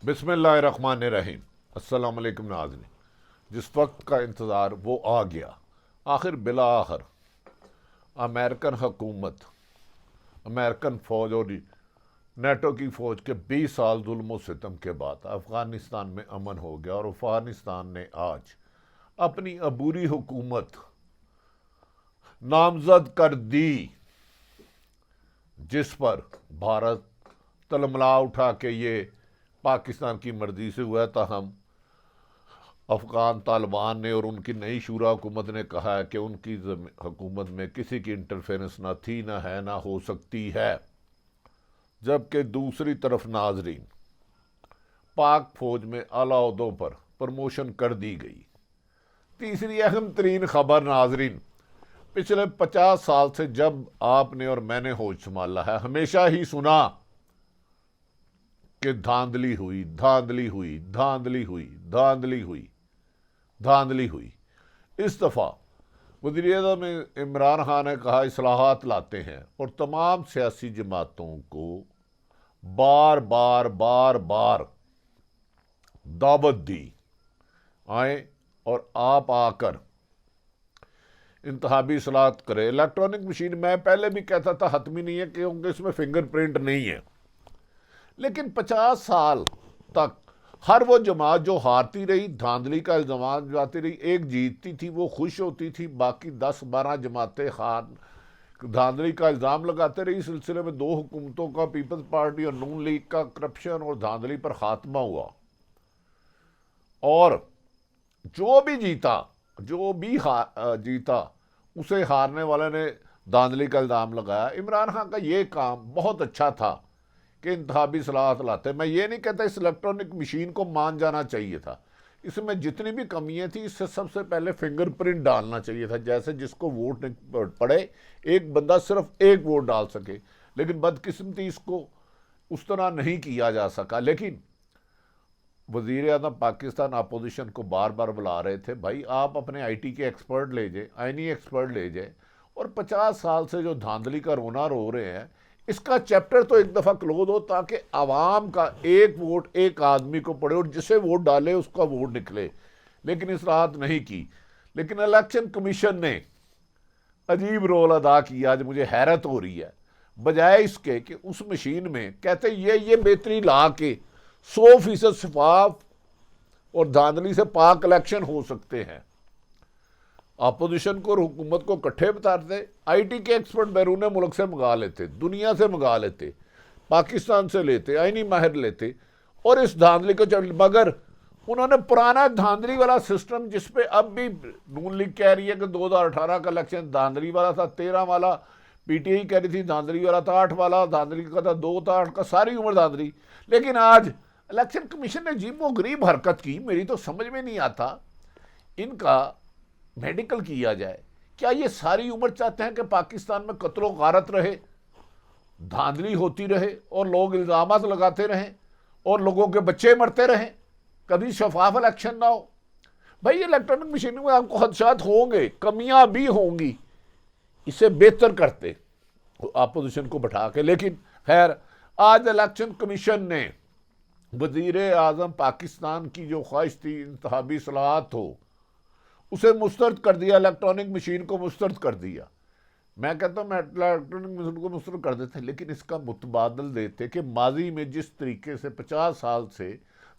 بسم اللہ الرحمن الرحیم۔ السلام علیکم ناظرین، جس وقت کا انتظار وہ آ گیا۔ آخر بالآخر امریکن حکومت، امریکن فوج اور نیٹو کی فوج کے 20 سال ظلم و ستم کے بعد افغانستان میں امن ہو گیا، اور افغانستان نے آج اپنی عبوری حکومت نامزد کر دی، جس پر بھارت تلملا اٹھا کہ یہ پاکستان کی مرضی سے ہوا ہے۔ تاہم افغان طالبان نے اور ان کی نئی شورا حکومت نے کہا ہے کہ ان کی حکومت میں کسی کی انٹرفیرنس نہ تھی، نہ ہے، نہ ہو سکتی ہے۔ جبکہ دوسری طرف ناظرین، پاک فوج میں اعلیٰ عہدوں پر پروموشن کر دی گئی۔ تیسری اہم ترین خبر ناظرین، پچھلے 50 سال سے جب آپ نے اور میں نے ہوش سنبھالا ہے، ہمیشہ ہی سنا کہ دھاندلی ہوئی، دھاندلی ہوئی، دھاندلی ہوئی، دھاندلی ہوئی، دھاندلی ہوئی۔ اس دفعہ وزیر اعظم عمران خان نے کہا اصلاحات لاتے ہیں، اور تمام سیاسی جماعتوں کو بار بار بار بار دعوت دی، آئیں اور آپ آ کر انتخابی اصلاحات کرے۔ الیکٹرانک مشین میں پہلے بھی کہتا تھا حتمی نہیں ہے کیونکہ اس میں فنگر پرنٹ نہیں ہے، لیکن 50 سال تک ہر وہ جماعت جو ہارتی رہی، دھاندلی کا الزامات جاتی رہی، ایک جیتتی تھی وہ خوش ہوتی تھی، باقی 10-12 جماعتیں دھاندلی کا الزام لگاتے رہی۔ اس سلسلے میں 2 حکومتوں کا، پیپلز پارٹی اور نون لیگ کا، کرپشن اور دھاندلی پر خاتمہ ہوا، اور جو بھی جیتا اسے ہارنے والے نے دھاندلی کا الزام لگایا۔ عمران خان کا یہ کام بہت اچھا تھا کہ انتخابی اصلاحات لاتے۔ میں یہ نہیں کہتا اس الیکٹرانک مشین کو مان جانا چاہیے تھا، اس میں جتنی بھی کمیاں تھیں اس سے سب سے پہلے فنگر پرنٹ ڈالنا چاہیے تھا، جیسے جس کو ووٹ پڑے ایک بندہ صرف ایک ووٹ ڈال سکے، لیکن بدقسمتی اس کو اس طرح نہیں کیا جا سکا۔ لیکن وزیر اعظم پاکستان اپوزیشن کو بار بار بلا رہے تھے، بھائی آپ اپنے آئی ٹی کے ایکسپرٹ لے جائیں، آئینی ایکسپرٹ لے جائیں، اور 50 سال سے جو دھاندلی کا رونا رو رہے ہیں اس کا چیپٹر تو ایک دفعہ کلوز ہو، تاکہ عوام کا ایک ووٹ ایک آدمی کو پڑے اور جسے ووٹ ڈالے اس کا ووٹ نکلے۔ لیکن اصلاحات نہیں کی۔ لیکن الیکشن کمیشن نے عجیب رول ادا کیا، آج مجھے حیرت ہو رہی ہے۔ بجائے اس کے کہ اس مشین میں کہتے یہ بہتری لا کے 100% شفاف اور دھاندلی سے پاک الیکشن ہو سکتے ہیں، اپوزیشن کو اور حکومت کو کٹھے بتاتے، آئی ٹی کے ایکسپرٹ بیرون ملک سے منگا لیتے، دنیا سے منگا لیتے، پاکستان سے لیتے، آئینی ماہر لیتے، اور اس دھاندلی کو مگر انہوں نے پرانا دھاندلی والا سسٹم، جس پہ اب بھی نون لیگ کہہ رہی ہے کہ 2018 کا الیکشن دھاندلی والا تھا، 13 والا پی ٹی آئی کہہ رہی تھی دھاندلی والا تھا، 8 والا دھاندلی کا تھا، 2 تھا، 8 کا، ساری عمر دھاندلی۔ لیکن آج الیکشن کمیشن نے عجیب و غریب حرکت کی، میری تو سمجھ میں نہیں آتا۔ ان کا میڈیکل کیا جائے، کیا یہ ساری عمر چاہتے ہیں کہ پاکستان میں قتل و غارت رہے، دھاندلی ہوتی رہے، اور لوگ الزامات لگاتے رہیں، اور لوگوں کے بچے مرتے رہیں، کبھی شفاف الیکشن نہ ہو؟ بھائی الیکٹرانک مشینوں میں آپ کو خدشات ہوں گے، کمیاں بھی ہوں گی، اسے بہتر کرتے اپوزیشن کو بٹھا کے۔ لیکن خیر، آج الیکشن کمیشن نے وزیر اعظم پاکستان کی جو خواہش تھی انتخابی اصلاحات ہو، اسے مسترد کر دیا، الیکٹرانک مشین کو مسترد کر دیا۔ میں کہتا ہوں میں الیکٹرانک مشین کو مسترد کر دیتے، لیکن اس کا متبادل دیتے کہ ماضی میں جس طریقے سے 50 سال سے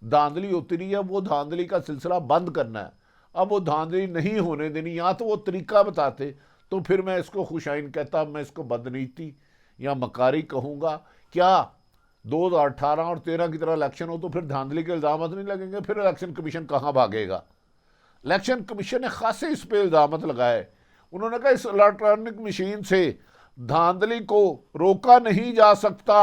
دھاندلی ہوتی رہی ہے، وہ دھاندلی کا سلسلہ بند کرنا ہے، اب وہ دھاندلی نہیں ہونے دینی، یا تو وہ طریقہ بتاتے تو پھر میں اس کو خوش آئین کہتا، میں اس کو بدنیتی یا مکاری کہوں گا۔ کیا 2018 اور 13 کی طرح الیکشن ہو تو پھر دھاندلی کے الزامات نہیں لگیں گے؟ پھر الیکشن کمیشن کہاں بھاگے گا؟ الیکشن کمیشن نے خاصے اس پہ الزامات لگائے، انہوں نے کہا اس الیکٹرانک مشین سے دھاندلی کو روکا نہیں جا سکتا۔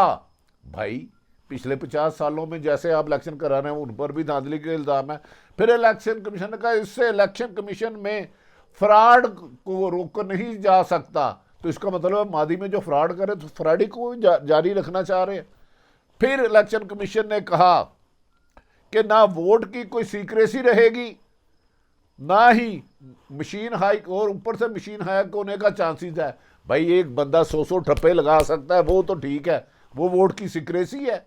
بھائی پچھلے 50 سالوں میں جیسے آپ الیکشن کرا رہے ہیں ان پر بھی دھاندلی کے الزام ہے۔ پھر الیکشن کمیشن نے کہا اس سے الیکشن کمیشن میں فراڈ کو روکا نہیں جا سکتا، تو اس کا مطلب ہے ماضی میں جو فراڈ کرے تو فراڈی کو جاری رکھنا چاہ رہے ہیں۔ پھر الیکشن کمیشن نے کہا کہ نہ ووٹ کی کوئی سیکریسی رہے گی، نہ ہی مشین ہائیک، اور اوپر سے مشین ہائیک ہونے کا چانسز ہے۔ بھائی ایک بندہ 100 ٹھپے لگا سکتا ہے، وہ تو ٹھیک ہے، وہ ووٹ کی سیکریسی ہے؟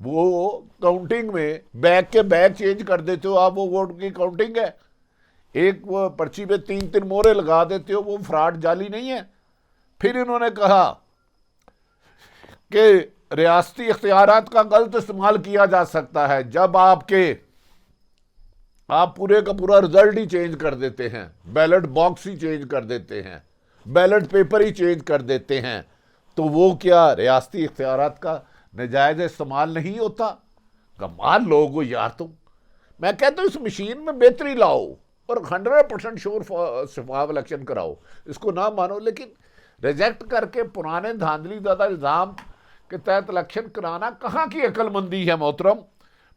وہ کاؤنٹنگ میں بیگ کے بیگ چینج کر دیتے ہو آپ، وہ ووٹ کی کاؤنٹنگ ہے؟ ایک وہ پرچی پہ 3 مورے لگا دیتے ہو، وہ فراڈ جعلی نہیں ہے؟ پھر انہوں نے کہا کہ ریاستی اختیارات کا غلط استعمال کیا جا سکتا ہے جب آپ پورے کا پورا رزلٹ ہی چینج کر دیتے ہیں، بیلٹ باکس ہی چینج کر دیتے ہیں، بیلٹ پیپر ہی چینج کر دیتے ہیں، تو وہ کیا ریاستی اختیارات کا ناجائز استعمال نہیں ہوتا؟ کمال لوگ ہو یار تم۔ میں کہتا ہوں اس مشین میں بہتری لاؤ اور 100% شفاف الیکشن کراؤ، اس کو نہ مانو، لیکن ریجیکٹ کر کے پرانے دھاندلی زیادہ الزام کے تحت الیکشن کرانا کہاں کی عقل مندی ہے محترم؟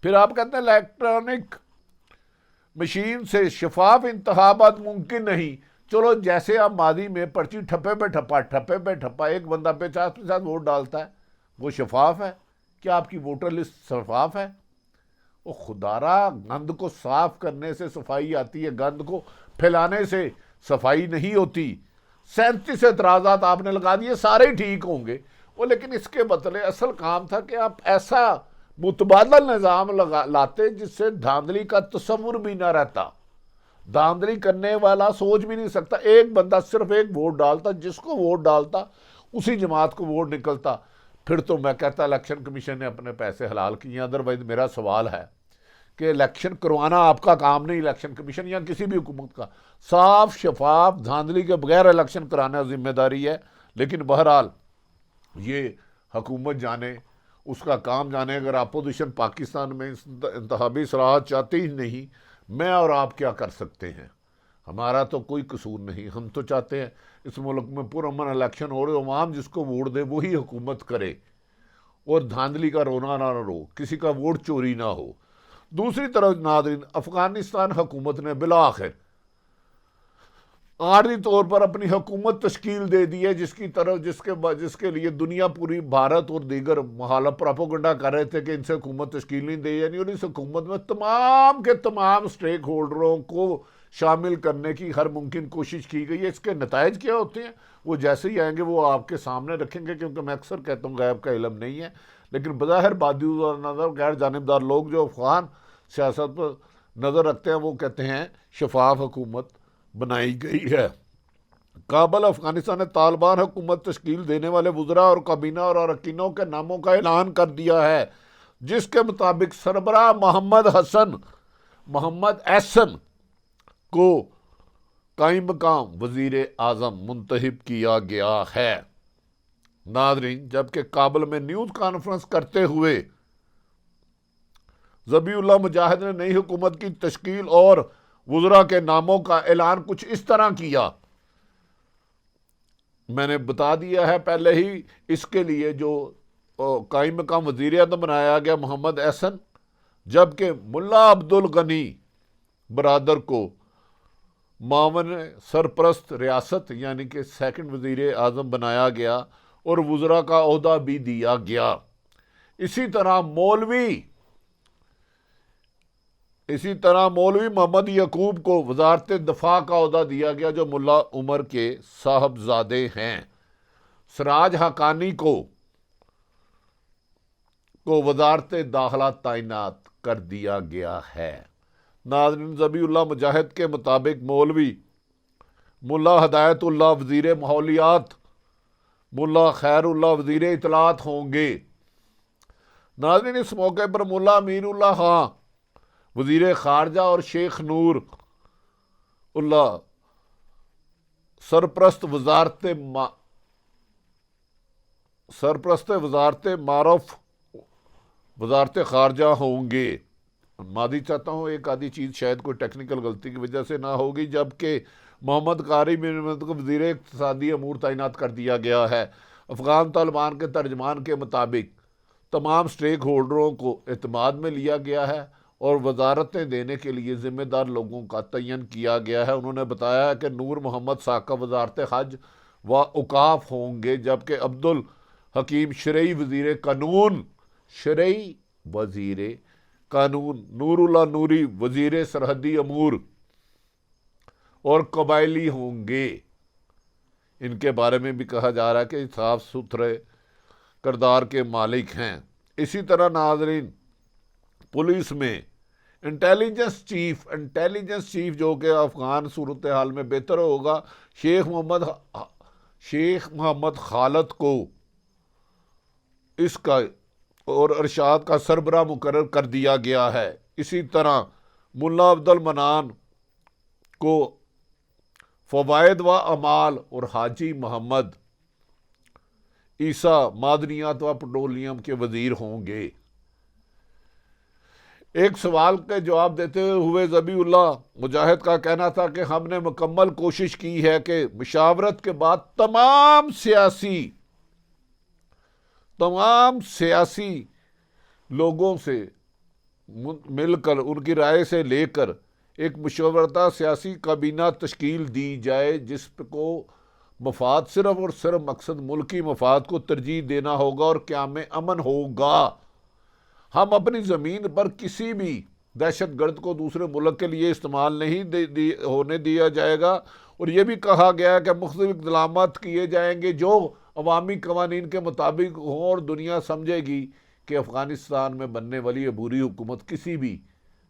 پھر آپ کہتے ہیں الیکٹرانک مشین سے شفاف انتخابات ممکن نہیں۔ چلو جیسے آپ ماضی میں پرچی ٹھپے پہ ٹھپا ایک بندہ 50% ووٹ ڈالتا ہے، وہ شفاف ہے؟ کیا آپ کی ووٹر لسٹ شفاف ہے؟ وہ خدارا گند کو صاف کرنے سے صفائی آتی ہے، گند کو پھیلانے سے صفائی نہیں ہوتی۔ 37 اعتراضات آپ نے لگا دیے، سارے ہی ٹھیک ہوں گے وہ، لیکن اس کے بدلے اصل کام تھا کہ آپ ایسا متبادل نظام لاتے جس سے دھاندلی کا تصور بھی نہ رہتا، دھاندلی کرنے والا سوچ بھی نہیں سکتا، ایک بندہ صرف ایک ووٹ ڈالتا، جس کو ووٹ ڈالتا اسی جماعت کو ووٹ نکلتا۔ پھر تو میں کہتا الیکشن کمیشن نے اپنے پیسے حلال کیے۔ ادروائز میرا سوال ہے کہ الیکشن کروانا آپ کا کام نہیں، الیکشن کمیشن یا کسی بھی حکومت کا، صاف شفاف دھاندلی کے بغیر الیکشن کرانا ذمہ داری ہے۔ لیکن بہرحال یہ حکومت جانے، اس کا کام جانے، اگر اپوزیشن پاکستان میں انتخابی اصلاحات چاہتی ہی نہیں، میں اور آپ کیا کر سکتے ہیں؟ ہمارا تو کوئی قصور نہیں، ہم تو چاہتے ہیں اس ملک میں پرامن الیکشن ہو رہے، عوام جس کو ووٹ دے وہی حکومت کرے اور دھاندلی کا رونا نہ رو، کسی کا ووٹ چوری نہ ہو۔ دوسری طرف ناظرین، افغانستان حکومت نے بالآخر عارضی طور پر اپنی حکومت تشکیل دے دی ہے، جس کے لیے دنیا پوری، بھارت اور دیگر مخالف پراپوگنڈا کر رہے تھے کہ ان سے حکومت تشکیل نہیں دی جانی، اور اس حکومت میں تمام کے تمام سٹیک ہولڈروں کو شامل کرنے کی ہر ممکن کوشش کی گئی ہے۔ اس کے نتائج کیا ہوتے ہیں وہ جیسے ہی آئیں گے وہ آپ کے سامنے رکھیں گے، کیونکہ میں اکثر کہتا ہوں غیب کا علم نہیں ہے، لیکن بظاہر بادی نظر غیر جانبدار لوگ جو افغان سیاست پر نظر رکھتے ہیں وہ کہتے ہیں شفاف حکومت بنائی گئی ہے۔ کابل افغانستان نے طالبان حکومت تشکیل دینے والے وزراء اور کابینہ اور اراکینوں کے ناموں کا اعلان کر دیا ہے، جس کے مطابق سربراہ محمد احسن کو قائم مقام وزیر اعظم منتخب کیا گیا ہے۔ ناظرین، جبکہ کابل میں نیوز کانفرنس کرتے ہوئے ذبیح اللہ مجاہد نے نئی حکومت کی تشکیل اور وزراء کے ناموں کا اعلان کچھ اس طرح کیا۔ میں نے بتا دیا ہے پہلے ہی، اس کے لیے جو قائم مقام وزیر اعظم بنایا گیا محمد احسن، جبکہ ملا عبد الغنی برادر کو معاون سرپرست ریاست یعنی کہ سیکنڈ وزیر اعظم بنایا گیا اور وزراء کا عہدہ بھی دیا گیا۔ اسی طرح مولوی محمد یعقوب کو وزارت دفاع کا عہدہ دیا گیا، جو ملا عمر کے صاحبزادے ہیں۔ سراج حقانی کو وزارت داخلہ تعینات کر دیا گیا ہے۔ ناظرین، ذبیح اللہ مجاہد کے مطابق مولوی ملا ہدایت اللہ وزیر ماحولیات، ملا خیر اللہ وزیر اطلاعات ہوں گے۔ ناظرین، اس موقع پر ملا امین اللہ خان وزیر خارجہ اور شیخ نور اللہ سرپرست وزارت معارف وزارت خارجہ ہوں گے۔ ماضی چاہتا ہوں ایک آدھی چیز شاید کوئی ٹیکنیکل غلطی کی وجہ سے نہ ہوگی، جبکہ محمد قاری بن محمد کو وزیر اقتصادی امور تعینات کر دیا گیا ہے۔ افغان طالبان کے ترجمان کے مطابق تمام سٹیک ہولڈروں کو اعتماد میں لیا گیا ہے اور وزارتیں دینے کے لیے ذمہ دار لوگوں کا تعین کیا گیا ہے۔ انہوں نے بتایا کہ نور محمد ساکہ وزارت حج و اوقاف ہوں گے، جبکہ عبدالحکیم شرعی وزیر قانون، نور اللہ نوری وزیر سرحدی امور اور قبائلی ہوں گے۔ ان کے بارے میں بھی کہا جا رہا ہے کہ صاف ستھرے کردار کے مالک ہیں۔ اسی طرح ناظرین پولیس میں انٹیلیجنس چیف جو کہ افغان صورتحال میں بہتر ہوگا، شیخ محمد خالد کو اس کا اور ارشاد کا سربراہ مقرر کر دیا گیا ہے۔ اسی طرح ملا عبد المنان کو فوائد و اعمال اور حاجی محمد عیسیٰ معدنیات و پیٹرولیم کے وزیر ہوں گے۔ ایک سوال کے جواب دیتے ہوئے ذبیح اللہ مجاہد کا کہنا تھا کہ ہم نے مکمل کوشش کی ہے کہ مشاورت کے بعد تمام سیاسی لوگوں سے مل کر ان کی رائے سے لے کر ایک مشاورتہ سیاسی کابینہ تشکیل دی جائے، جس کو مفاد صرف اور صرف مقصد ملکی مفاد کو ترجیح دینا ہوگا اور قیام امن ہوگا۔ ہم اپنی زمین پر کسی بھی دہشت گرد کو دوسرے ملک کے لیے استعمال نہیں ہونے دیا جائے گا، اور یہ بھی کہا گیا ہے کہ مختلف اقدامات کیے جائیں گے جو عوامی قوانین کے مطابق ہوں، اور دنیا سمجھے گی کہ افغانستان میں بننے والی عبوری حکومت کسی بھی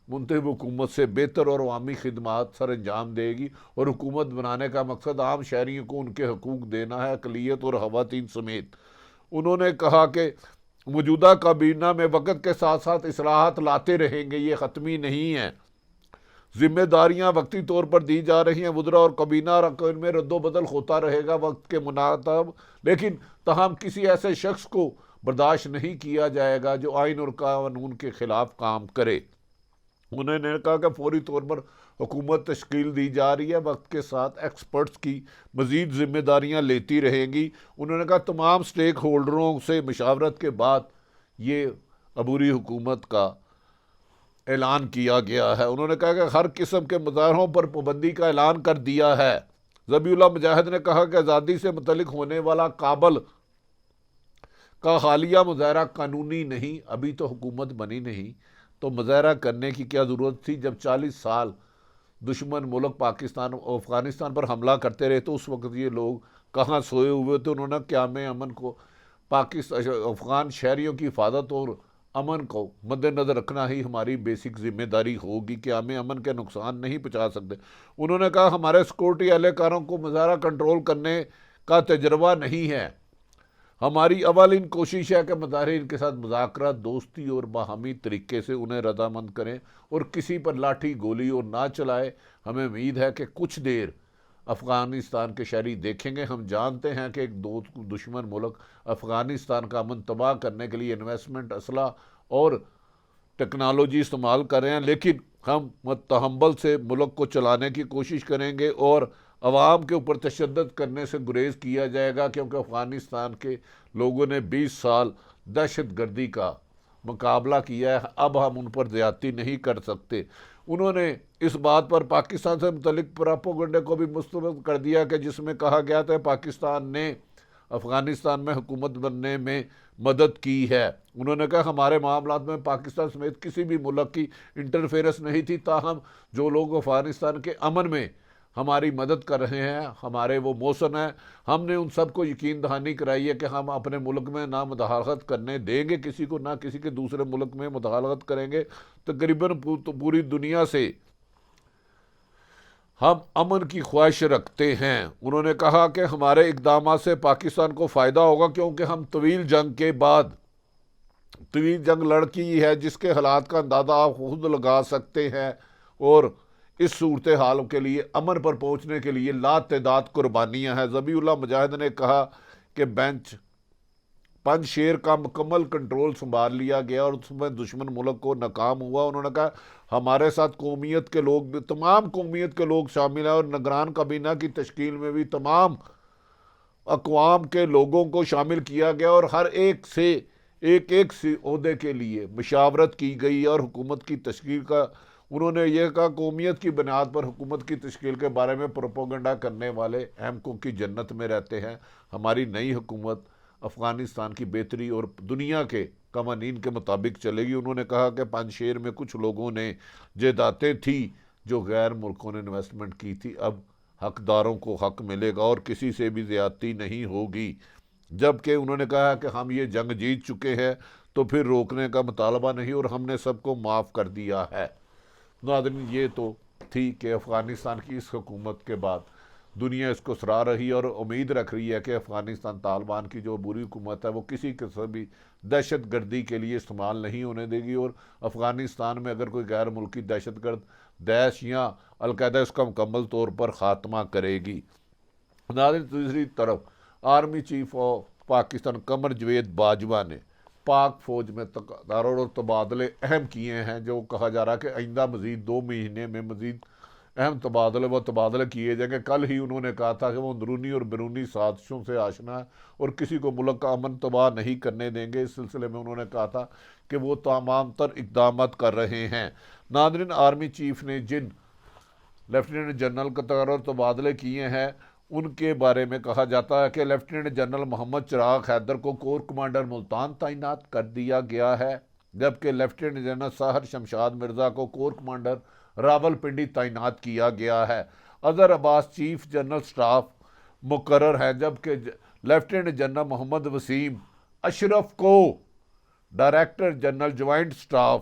منتخب حکومت سے بہتر اور عوامی خدمات سر انجام دے گی، اور حکومت بنانے کا مقصد عام شہریوں کو ان کے حقوق دینا ہے، اقلیت اور خواتین سمیت۔ انہوں نے کہا کہ موجودہ کابینہ میں وقت کے ساتھ ساتھ اصلاحات لاتے رہیں گے، یہ حتمی نہیں ہے۔ ذمہ داریاں وقتی طور پر دی جا رہی ہیں، وزراء اور کابینہ اراکین میں رد و بدل ہوتا رہے گا وقت کے مناسب، لیکن تاہم کسی ایسے شخص کو برداشت نہیں کیا جائے گا جو آئین اور قانون کے خلاف کام کرے۔ انہوں نے کہا کہ فوری طور پر حکومت تشکیل دی جا رہی ہے، وقت کے ساتھ ایکسپرٹس کی مزید ذمہ داریاں لیتی رہیں گی۔ انہوں نے کہا تمام سٹیک ہولڈروں سے مشاورت کے بعد یہ عبوری حکومت کا اعلان کیا گیا ہے۔ انہوں نے کہا کہ ہر قسم کے مظاہروں پر پابندی کا اعلان کر دیا ہے۔ ذبیح اللہ مجاہد نے کہا کہ آزادی سے متعلق ہونے والا کابل کا حالیہ مظاہرہ قانونی نہیں، ابھی تو حکومت بنی نہیں تو مظاہرہ کرنے کی کیا ضرورت تھی؟ جب 40 سال دشمن ملک پاکستان اور افغانستان پر حملہ کرتے رہے تو اس وقت یہ لوگ کہاں سوئے ہوئے تھے؟ انہوں نے قیام امن کو افغان شہریوں کی حفاظت اور امن کو مد نظر رکھنا ہی ہماری بیسک ذمہ داری ہوگی، قیام امن کے نقصان نہیں پہنچا سکتے۔ انہوں نے کہا ہمارے سیکورٹی اہلکاروں کو مظاہرہ کنٹرول کرنے کا تجربہ نہیں ہے، ہماری اولین کوشش ہے کہ مظاہرین کے ساتھ مذاکرات، دوستی اور باہمی طریقے سے انہیں رضامند کریں اور کسی پر لاٹھی گولی اور نہ چلائے۔ ہمیں امید ہے کہ کچھ دیر افغانستان کے شہری دیکھیں گے۔ ہم جانتے ہیں کہ ایک دشمن ملک افغانستان کا امن تباہ کرنے کے لیے انویسٹمنٹ، اسلحہ اور ٹیکنالوجی استعمال کر رہے ہیں، لیکن ہم متحمل سے ملک کو چلانے کی کوشش کریں گے اور عوام کے اوپر تشدد کرنے سے گریز کیا جائے گا، کیونکہ افغانستان کے لوگوں نے 20 سال دہشت گردی کا مقابلہ کیا ہے، اب ہم ان پر زیادتی نہیں کر سکتے۔ انہوں نے اس بات پر پاکستان سے متعلق پروپیگنڈے کو بھی مسترد کر دیا کہ جس میں کہا گیا تھا پاکستان نے افغانستان میں حکومت بننے میں مدد کی ہے۔ انہوں نے کہا ہمارے معاملات میں پاکستان سمیت کسی بھی ملک کی انٹرفیئرنس نہیں تھی، تاہم جو لوگ افغانستان کے امن میں ہماری مدد کر رہے ہیں ہمارے وہ محسن ہیں۔ ہم نے ان سب کو یقین دہانی کرائی ہے کہ ہم اپنے ملک میں نہ مداخلت کرنے دیں گے کسی کو، نہ کسی کے دوسرے ملک میں مداخلت کریں گے۔ تقریباً پوری دنیا سے ہم امن کی خواہش رکھتے ہیں۔ انہوں نے کہا کہ ہمارے اقدامات سے پاکستان کو فائدہ ہوگا، کیونکہ ہم طویل جنگ کے بعد طویل جنگ لڑکی ہے جس کے حالات کا اندازہ آپ خود لگا سکتے ہیں، اور اس صورتحال کے لیے امن پر پہنچنے کے لیے لاتعداد قربانیاں ہیں۔ ذبیح اللہ مجاہد نے کہا کہ پنج شیر کا مکمل کنٹرول سنبھال لیا گیا اور اس میں دشمن ملک کو ناکام ہوا۔ انہوں نے کہا ہمارے ساتھ قومیت کے لوگ بھی، تمام قومیت کے لوگ شامل ہیں، اور نگران کابینہ کی تشکیل میں بھی تمام اقوام کے لوگوں کو شامل کیا گیا اور ہر ایک سے ایک عہدے کے لیے مشاورت کی گئی اور حکومت کی تشکیل کا انہوں نے یہ کہا قومیت کی بنیاد پر حکومت کی تشکیل کے بارے میں پروپیگنڈا کرنے والے احمقوں کی جنت میں رہتے ہیں۔ ہماری نئی حکومت افغانستان کی بہتری اور دنیا کے قوانین کے مطابق چلے گی۔ انہوں نے کہا کہ پنج شیر میں کچھ لوگوں نے جائیدادیں تھی جو غیر ملکوں نے انویسٹمنٹ کی تھی، اب حقداروں کو حق ملے گا اور کسی سے بھی زیادتی نہیں ہوگی۔ جبکہ انہوں نے کہا کہ ہم یہ جنگ جیت چکے ہیں تو پھر روکنے کا مطالبہ نہیں اور ہم نے سب کو معاف کر دیا ہے۔ ناظرین، یہ تو تھی کہ افغانستان کی اس حکومت کے بعد دنیا اس کو سراہ رہی ہے اور امید رکھ رہی ہے کہ افغانستان طالبان کی جو بری حکومت ہے وہ کسی قسم بھی دہشت گردی کے لیے استعمال نہیں ہونے دے گی، اور افغانستان میں اگر کوئی غیر ملکی دہشت گرد داعش یا القاعدہ اس کا مکمل طور پر خاتمہ کرے گی۔ ناظرین، دوسری طرف army chief of Pakistan Qamar Javed Bajwa نے پاک فوج میں تقرر اور تبادلے اہم کیے ہیں، جو کہا جا رہا ہے کہ آئندہ مزید 2 مہینے میں مزید اہم تبادلے کیے جائیں گے۔ کل ہی انہوں نے کہا تھا کہ وہ اندرونی اور بیرونی سازشوں سے آشنا ہے اور کسی کو ملک کا امن تباہ نہیں کرنے دیں گے۔ اس سلسلے میں انہوں نے کہا تھا کہ وہ تمام تر اقدامات کر رہے ہیں۔ ناظرین، آرمی چیف نے جن لیفٹیننٹ جنرل کا تقرر تبادلے کیے ہیں ان کے بارے میں کہا جاتا ہے کہ لیفٹیننٹ جنرل محمد چراغ حیدر کو کور کمانڈر ملتان تعینات کر دیا گیا ہے، جبکہ لیفٹیننٹ جنرل ساحر شمشاد مرزا کو کور کمانڈر راول پنڈی تعینات کیا گیا ہے۔ Azhar Abbas chief general staff مقرر ہیں، جبکہ لیفٹیننٹ جنرل محمد وسیم اشرف کو director general joint staff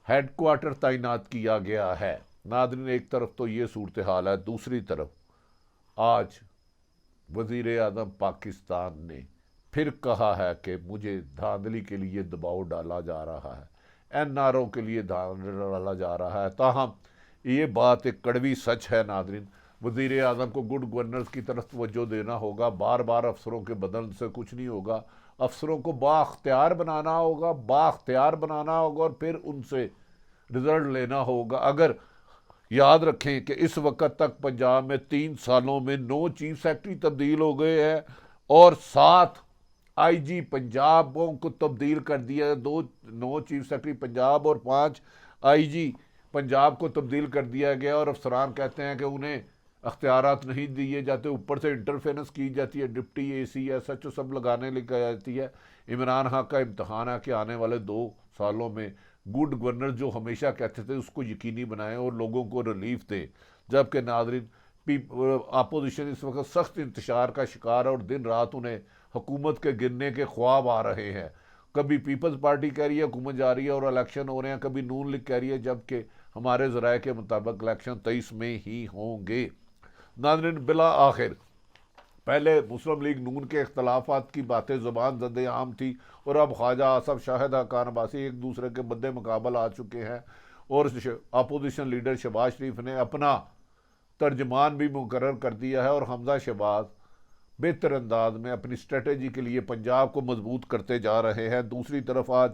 headquarter تعینات کیا گیا ہے۔ ناظرین، ایک طرف تو یہ صورتحال ہے، دوسری طرف آج وزیر اعظم پاکستان نے پھر کہا ہے کہ مجھے دھاندلی کے لیے دباؤ ڈالا جا رہا ہے، این آر او کے لیے دھاندلی ڈالا جا رہا ہے۔ تاہم یہ بات ایک کڑوی سچ ہے۔ ناظرین، وزیر اعظم کو گڈ گورننس کی طرف توجہ دینا ہوگا، بار بار افسروں کے بدل سے کچھ نہیں ہوگا، افسروں کو بااختیار بنانا ہوگا اور پھر ان سے رزلٹ لینا ہوگا۔ اگر یاد رکھیں کہ اس وقت تک پنجاب میں 3 سالوں میں 9 چیف سیکرٹری تبدیل ہو گئے ہیں اور 7 آئی جی پنجابوں کو تبدیل کر دیا ہے، 9 چیف سیکرٹری پنجاب اور 5 آئی جی پنجاب کو تبدیل کر دیا گیا، اور افسران کہتے ہیں کہ انہیں اختیارات نہیں دیے جاتے، اوپر سے انٹرفیرنس کی جاتی ہے، ڈپٹی اے سی ایس ایچ او سب لگانے لگا جاتی ہے۔ عمران خان کا امتحان ہے کہ آنے والے 2 سالوں میں گڈ گورنر جو ہمیشہ کہتے تھے اس کو یقینی بنائیں اور لوگوں کو ریلیف دیں، جبکہ ناظرین اپوزیشن اس وقت سخت انتشار کا شکار ہے اور دن رات انہیں حکومت کے گرنے کے خواب آ رہے ہیں۔ کبھی پیپلز پارٹی کہہ رہی ہے حکومت جا رہی ہے اور الیکشن ہو رہے ہیں، کبھی نون لیگ کہہ رہی ہے، جبکہ ہمارے ذرائع کے مطابق الیکشن 23 میں ہی ہوں گے۔ ناظرین، بالآخر پہلے مسلم لیگ نون کے اختلافات کی باتیں زبان زد عام تھی، اور اب خواجہ آصف شاہد حقان عباسی ایک دوسرے کے مد مقابل آ چکے ہیں، اور اپوزیشن لیڈر شہباز شریف نے اپنا ترجمان بھی مقرر کر دیا ہے، اور حمزہ شہباز بہتر انداز میں اپنی اسٹریٹجی کے لیے پنجاب کو مضبوط کرتے جا رہے ہیں۔ دوسری طرف آج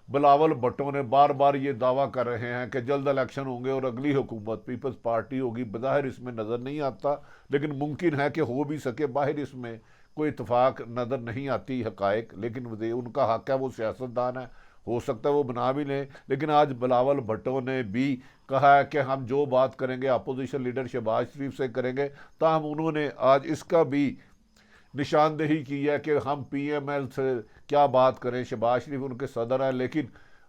بلاول بھٹو نے بار بار یہ دعویٰ کر رہے ہیں کہ جلد الیکشن ہوں گے اور اگلی حکومت پیپلز پارٹی ہوگی۔ بظاہر اس میں نظر نہیں آتا، لیکن ممکن ہے کہ ہو بھی سکے، باہر اس میں کوئی اتفاق نظر نہیں آتی حقائق، لیکن ان کا حق ہے، وہ سیاستدان ہے، ہو سکتا ہے وہ بنا بھی لیں۔ لیکن آج بلاول بھٹو نے بھی کہا ہے کہ ہم جو بات کریں گے اپوزیشن لیڈر شہباز شریف سے کریں گے، تاہم انہوں نے آج اس کا بھی نشاندہی کی ہے کہ ہم پی ایم ایل سے کیا بات کریں، شہباز شریف ان کے صدر ہیں، لیکن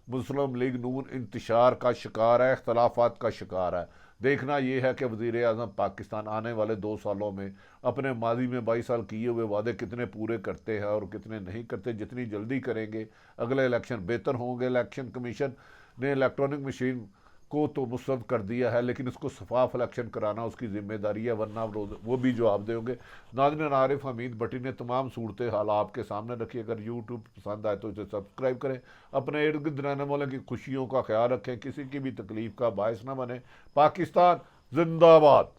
مسلم لیگ نون انتشار کا شکار ہے، اختلافات کا شکار ہے۔ دیکھنا یہ ہے کہ وزیر اعظم پاکستان آنے والے 2 سالوں میں اپنے ماضی میں 22 سال کیے ہوئے وعدے کتنے پورے کرتے ہیں اور کتنے نہیں کرتے۔ جتنی جلدی کریں گے اگلے الیکشن بہتر ہوں گے۔ الیکشن کمیشن نے الیکٹرانک مشین کو تو مسترد کر دیا ہے، لیکن اس کو شفاف الیکشن کرانا اس کی ذمہ داری ہے، ورنہ وہ بھی جواب دیں گے۔ ناظرین، عارف حمید بٹی نے تمام صورتحال آپ کے سامنے رکھی۔ اگر یوٹیوب پسند آئے تو اسے سبسکرائب کریں، اپنے ارد گرد رہنے والوں کی خوشیوں کا خیال رکھیں، کسی کی بھی تکلیف کا باعث نہ بنے۔ پاکستان زندہ باد۔